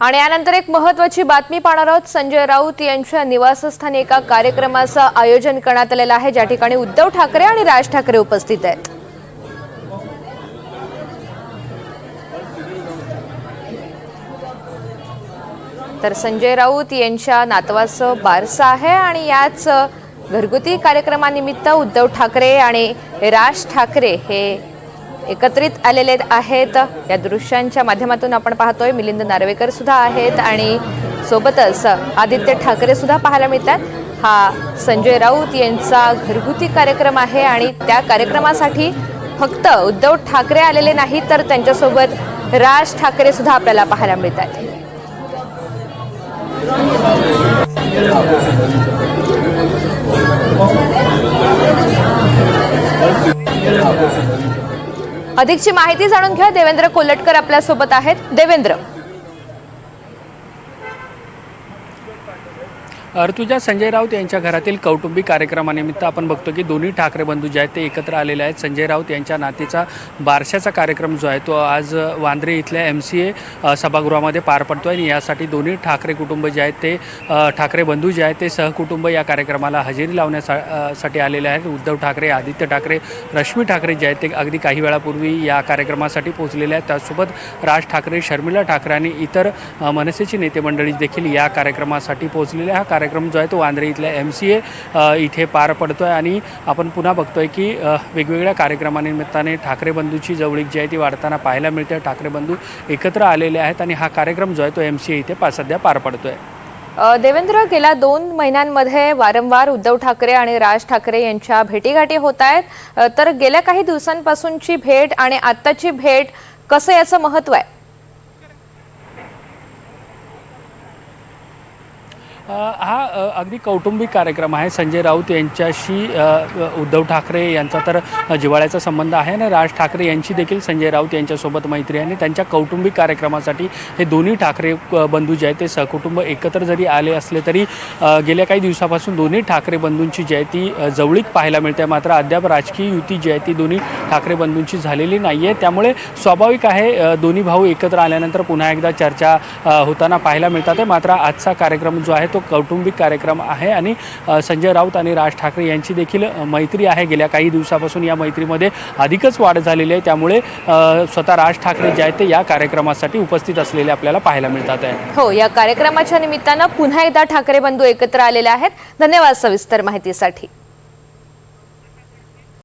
आणि यानंतर एक महत्त्वाची बातमी पाहणार आहोत। संजय राऊत यांच्या निवासस्थानी एका कार्यक्रमाचं आयोजन करण्यात आलेलं आहे, ज्या ठिकाणी उद्धव ठाकरे आणि राज ठाकरे उपस्थित आहेत। तर संजय राऊत यांच्या नातवाचं बारसं आहे आणि याच घरगुती कार्यक्रमानिमित्त उद्धव ठाकरे आणि राज ठाकरे हे एकत्रित आलेले आहेत। या दृश्यांच्या माध्यमातून आपण पाहतोय मिलिंद नार्वेकर सुद्धा आहेत आणि सोबतच आदित्य ठाकरे सुद्धा पाहायला मिळतात। हा संजय राऊत यांचा घरगुती कार्यक्रम आहे आणि त्या कार्यक्रमासाठी फक्त उद्धव ठाकरे आलेले नाहीत, तर त्यांच्यासोबत राज ठाकरे सुद्धा आपल्याला पाहायला मिळतात। अधिकची माहिती जाणून घ्या। देवेंद्र कोल्हटकर आपल्या सोबत आहेत। देवेंद्र, ऋतुजा, संजय राऊत यांच्या घरातील कौटुंबिक कार्यक्रमानिमित्त आपण बघतो की दोन्ही ठाकरे बंधू जे आहेत ते एकत्र आलेले आहेत। संजय राऊत यांच्या नातीचा बारशाचा कार्यक्रम जो आहे तो आज वांद्रे इथल्या MCA सभागृहामध्ये पार पडतो आहे आणि यासाठी दोन्ही ठाकरे कुटुंब जे आहेत ते ठाकरे बंधू जे आहेत ते सहकुटुंब या कार्यक्रमाला हजेरी लावण्यासाठी आलेले आहेत। उद्धव ठाकरे, आदित्य ठाकरे, रश्मी ठाकरे जे आहेत ते अगदी काही वेळापूर्वी या कार्यक्रमासाठी पोहोचलेले आहेत। त्यासोबत राज ठाकरे, शर्मिला ठाकरे आणि इतर मनसेची नेते मंडळी देखील या कार्यक्रमासाठी पोहोचलेले। हा कार्यक्रम जो आहे तो वांद्रे इथल्या MCA इथे पार पडतोय आणि आपण पुन्हा बघतोय की वेगवेगळ्या कार्यक्रमानिमित्ताने ठाकरे बंधूची जवळीक जी आहे ती वाढताना पाहायला मिळते। ठाकरे बंधू एकत्र आलेले आहेत आणि हा कार्यक्रम जो आहे तो MCA इथे सध्या पार पडतोय। देवेंद्र, गेल्या 2 महिन्यांमध्ये वारंवार उद्धव ठाकरे आणि राज ठाकरे यांच्या भेटीगाठी होत आहेत, तर गेल्या काही दिवसांपासूनची भेट आणि आत्ताची भेट कसं याचं महत्त्व आहे? हा अगदी कौटुंबिक कार्यक्रम आहे। संजय राऊत यांच्याशी उद्धव ठाकरे यांचा तर जिव्हाळ्याचा संबंध आहे आणि राज ठाकरे यांची देखील संजय राऊत यांच्यासोबत मैत्री आहे आणि त्यांच्या कौटुंबिक कार्यक्रमासाठी हे दोन्ही ठाकरे बंधू जे आहेत ते सहकुटुंब एकत्र जरी आले असले तरी गेल्या काही दिवसापासून दोन्ही ठाकरे बंधूंची जी आहे ती जवळीक पाहायला मिळते। मात्र अद्याप राजकीय युती जी आहे ती दोन्ही ठाकरे बंधूंची झालेली नाही आहे, त्यामुळे स्वाभाविक आहे दोन्ही भाऊ एकत्र आल्यानंतर पुन्हा एकदा चर्चा होताना पाहायला मिळतात। मात्र आजचा कार्यक्रम जो आहे तो कौटुंबिक कार्यक्रम आहे आणि संजय राऊत आणि राज ठाकरे यांची देखील मैत्री आहे। गेल्या काही दिवसापासून या मैत्रीमध्ये अधिकच वाढ झालेली आहे, त्यामुळे स्वतः राज ठाकरे जे आहेत ते या कार्यक्रमासाठी उपस्थित असलेले आपल्याला पाहायला मिळतात आहे। हो, या कार्यक्रमाच्या निमित्तानं पुन्हा एकदा ठाकरे बंधू एकत्र आलेले आहेत। धन्यवाद सविस्तर माहितीसाठी।